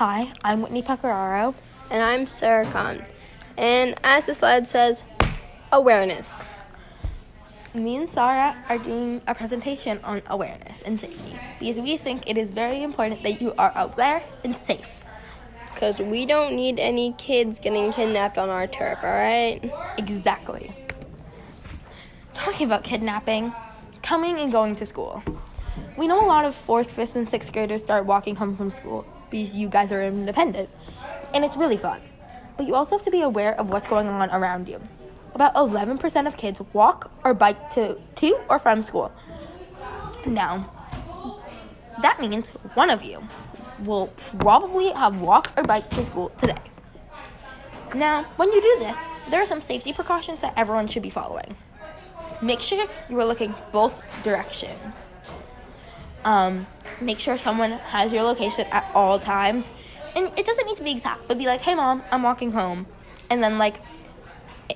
Hi, I'm Whitney Pecoraro. And I'm Sarah Khan. And as the slide says, awareness. Me and Sarah are doing a presentation on awareness and safety because we think it is very important that you are aware and safe. Because we don't need any kids getting kidnapped on our turf, alright? Exactly. Talking about kidnapping, coming and going to school. We know a lot of 4th, 5th, and 6th graders start walking home from school because you guys are independent. And it's really fun. But you also have to be aware of what's going on around you. About 11% of kids walk or bike to or from school. Now, that means one of you will probably have walked or biked to school today. Now, when you do this, there are some safety precautions that everyone should be following. Make sure you are looking both directions. Make sure someone has your location at all times. And it doesn't need to be exact, but be like, hey mom, I'm walking home. And then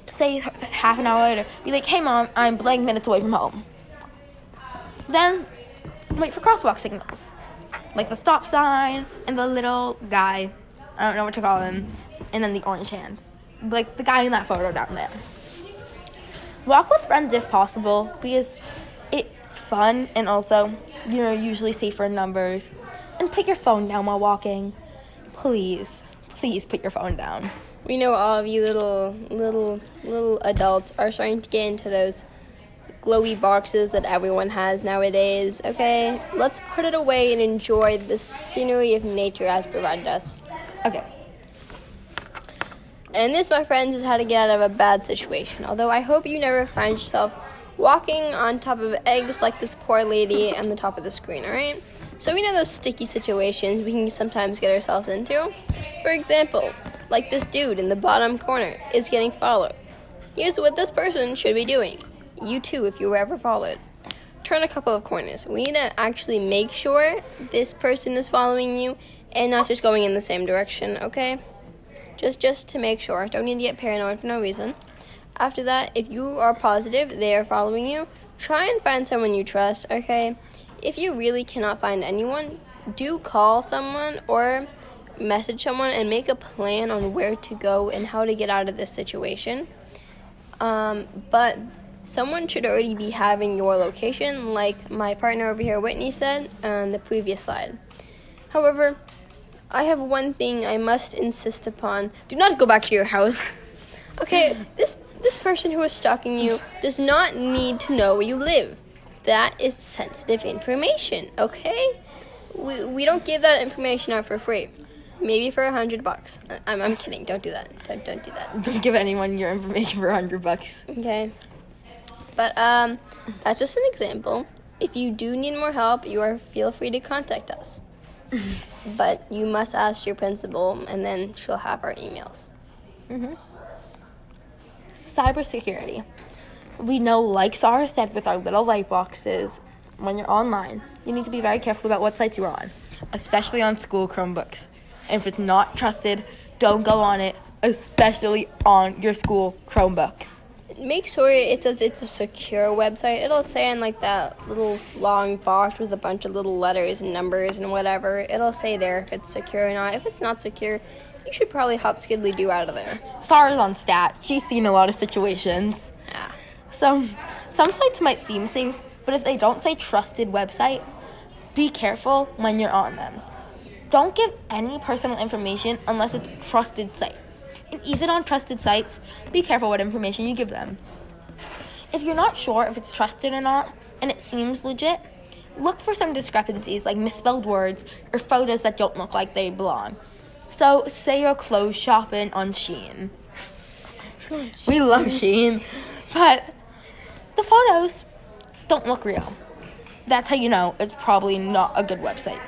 say half an hour later, be like, hey mom, I'm blank minutes away from home. Then wait for crosswalk signals, like the stop sign and the little guy, I don't know what to call him, and then the orange hand, like the guy in that photo down there. Walk with friends if possible, because it's fun and also you're usually safer in numbers. And put your phone down while walking. Please put your phone down. We know all of you little adults are starting to get into those glowy boxes that everyone has nowadays, okay? Let's put it away and enjoy the scenery of nature has provided us. Okay. And this, my friends, is how to get out of a bad situation. Although I hope you never find yourself walking on top of eggs like this poor lady on the top of the screen, alright? So we know those sticky situations we can sometimes get ourselves into. For example, like this dude in the bottom corner is getting followed. Here's what this person should be doing. You too, if you were ever followed. Turn a couple of corners. We need to actually make sure this person is following you and not just going in the same direction, okay? Just to make sure. Don't need to get paranoid for no reason. After that, if you are positive they are following you, try and find someone you trust, okay? If you really cannot find anyone, do call someone or message someone and make a plan on where to go and how to get out of this situation. But someone should already be having your location, like my partner over here, Whitney, said on the previous slide. However, I have one thing I must insist upon. Do not go back to your house. Okay, this person who is stalking you does not need to know where you live. That is sensitive information, okay? We don't give that information out for free. Maybe for $100. I'm kidding. Don't do that. Don't do that. Don't give anyone your information for $100. Okay. But that's just an example. If you do need more help, feel free to contact us. But you must ask your principal, and then she'll have our emails. Cybersecurity. We know, like Sarah said, with our little light boxes, when you're online, you need to be very careful about what sites you're on, especially on school Chromebooks. And if it's not trusted, don't go on it, especially on your school Chromebooks. Make sure it's a secure website. It'll say in like that little long box with a bunch of little letters and numbers and whatever. It'll say there if it's secure or not. If it's not secure, you should probably hop skiddly do out of there. Sarah's on stat. She's seen a lot of situations. Yeah. So, some sites might seem safe, but if they don't say trusted website, be careful when you're on them. Don't give any personal information unless it's a trusted site. And even on trusted sites, be careful what information you give them. If you're not sure if it's trusted or not, and it seems legit, look for some discrepancies like misspelled words or photos that don't look like they belong. So, say you're clothes shopping on Shein. We love Shein, but the photos don't look real. That's how you know it's probably not a good website.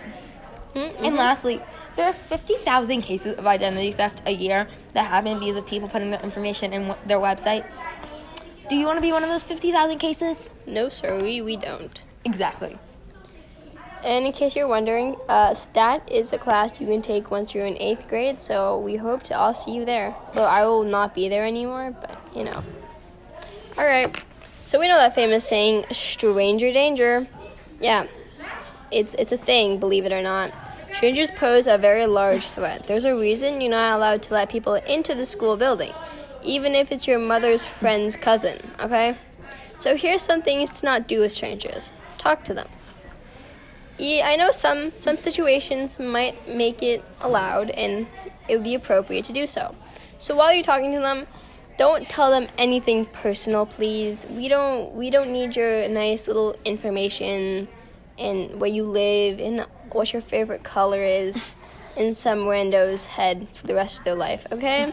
And lastly, there are 50,000 cases of identity theft a year that happen because of people putting their information in their websites. Do you want to be one of those 50,000 cases? No, sir, we don't. Exactly. And in case you're wondering, STAT is a class you can take once you're in 8th grade, so we hope to all see you there. Though I will not be there anymore, but, you know. Alright, so we know that famous saying, stranger danger. Yeah, it's a thing, believe it or not. Strangers pose a very large threat. There's a reason you're not allowed to let people into the school building, even if it's your mother's friend's cousin, okay? So here's some things to not do with strangers. Talk to them. I know some situations might make it allowed and it would be appropriate to do so. So while you're talking to them, don't tell them anything personal, please. We don't need your nice little information and where you live and what your favorite color is in some rando's head for the rest of their life, okay?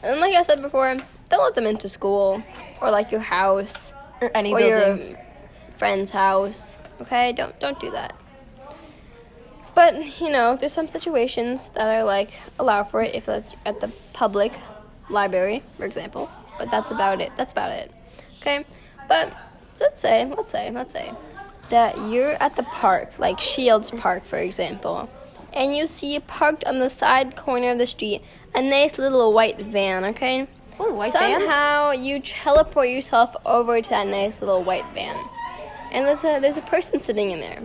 And like I said before, don't let them into school or like your house Or any or building. your friend's house, okay? Don't do that. But, there's some situations that are like allow for it if that's at the public library, for example. But that's about it. Okay? But let's say that you're at the park, like Shields Park, for example, and you see parked on the side corner of the street a nice little white van, okay? Ooh, white vans? Somehow you teleport yourself over to that nice little white van. And there's a person sitting in there.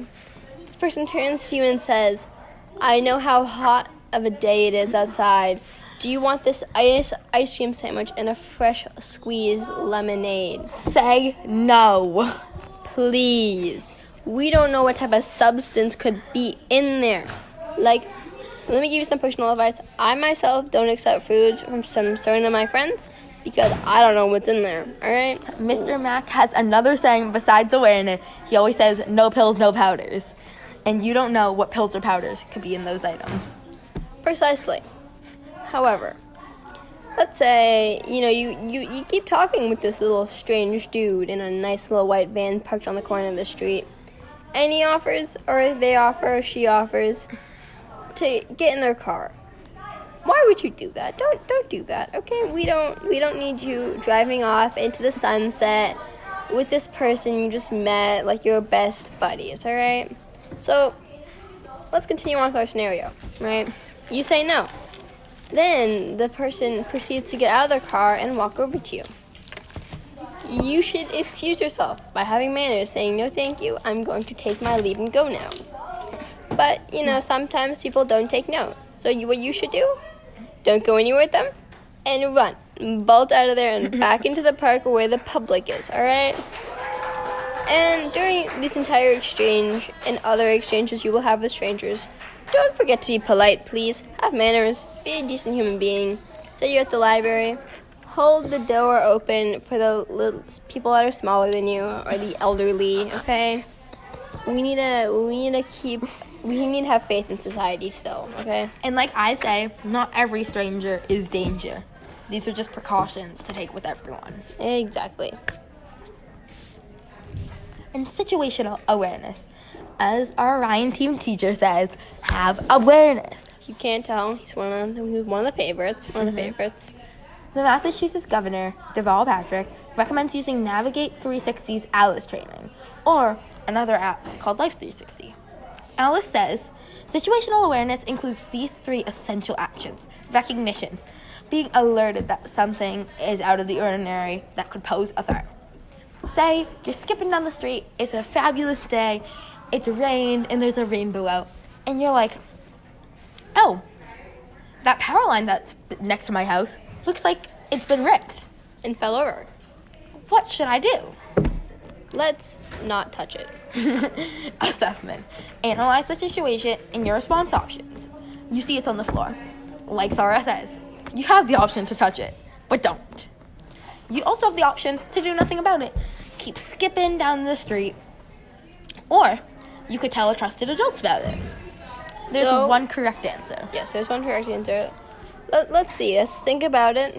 This person turns to you and says, "I know how hot of a day it is outside. Do you want this ice cream sandwich and a fresh squeezed lemonade?" Say no. Please. We don't know what type of substance could be in there. Like, let me give you some personal advice. I myself don't accept foods from certain of my friends because I don't know what's in there, all right? Mr. Mack has another saying besides awareness. He always says, no pills, no powders. And you don't know what pills or powders could be in those items. Precisely. However, let's say, you keep talking with this little strange dude in a nice little white van parked on the corner of the street. And he offers, or they offer, or she offers, to get in their car. Why would you do that? Don't do that, okay? We don't need you driving off into the sunset with this person you just met, like your best buddies, all right? So, let's continue on with our scenario, right? You say no. Then the person proceeds to get out of their car and walk over to you. You should excuse yourself by having manners, saying, "No, thank you. I'm going to take my leave and go now." But, sometimes people don't take no. So what you should do, don't go anywhere with them and run. Bolt out of there and back into the park where the public is, all right? And during this entire exchange and other exchanges you will have with strangers, don't forget to be polite, please. Have manners. Be a decent human being. Say you're at the library. Hold the door open for the little people that are smaller than you or the elderly, okay? We need to have faith in society still, okay? And like I say, not every stranger is danger. These are just precautions to take with everyone. Exactly. And situational awareness. As our Ryan team teacher says, have awareness. If you can't tell, he's one of the favorites. The Massachusetts Governor, Deval Patrick, recommends using Navigate 360's Alice training, or another app called Life 360. Alice says, situational awareness includes these 3 essential actions. Recognition, being alerted that something is out of the ordinary that could pose a threat. Say, you're skipping down the street, it's a fabulous day, it's rained, and there's a rainbow out, and you're like, oh, that power line that's next to my house looks like it's been ripped and fell over. What should I do? Let's not touch it. Assessment. Analyze the situation and your response options. You see it's on the floor. Like Sarah says, you have the option to touch it, but don't. You also have the option to do nothing about it. Keep skipping down the street. Or you could tell a trusted adult about it. There's one correct answer. Yes, there's one correct answer. Let's see. Let's think about it.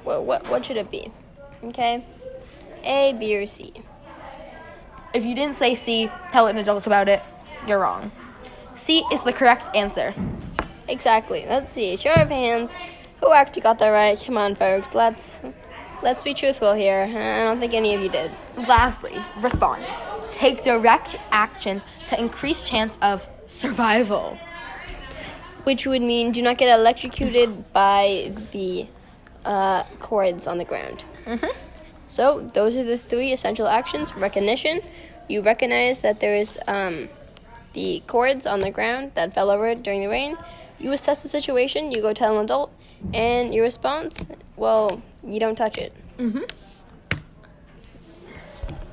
What should it be? Okay? A, B, or C? If you didn't say C, tell an adult about it. You're wrong. C is the correct answer. Exactly. Let's see. Show of hands. Who actually got that right? Come on, folks. Let's be truthful here. I don't think any of you did. Lastly, respond. Take direct action to increase chance of survival. Which would mean do not get electrocuted by the cords on the ground. Mm-hmm. So those are the 3 essential actions. Recognition. You recognize that there is the cords on the ground that fell over during the rain. You assess the situation, you go tell an adult, and your response, well, you don't touch it.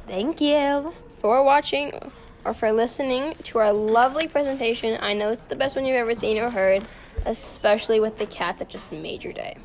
Thank you. For watching or for listening to our lovely presentation. I know it's the best one you've ever seen or heard, especially with the cat that just made your day.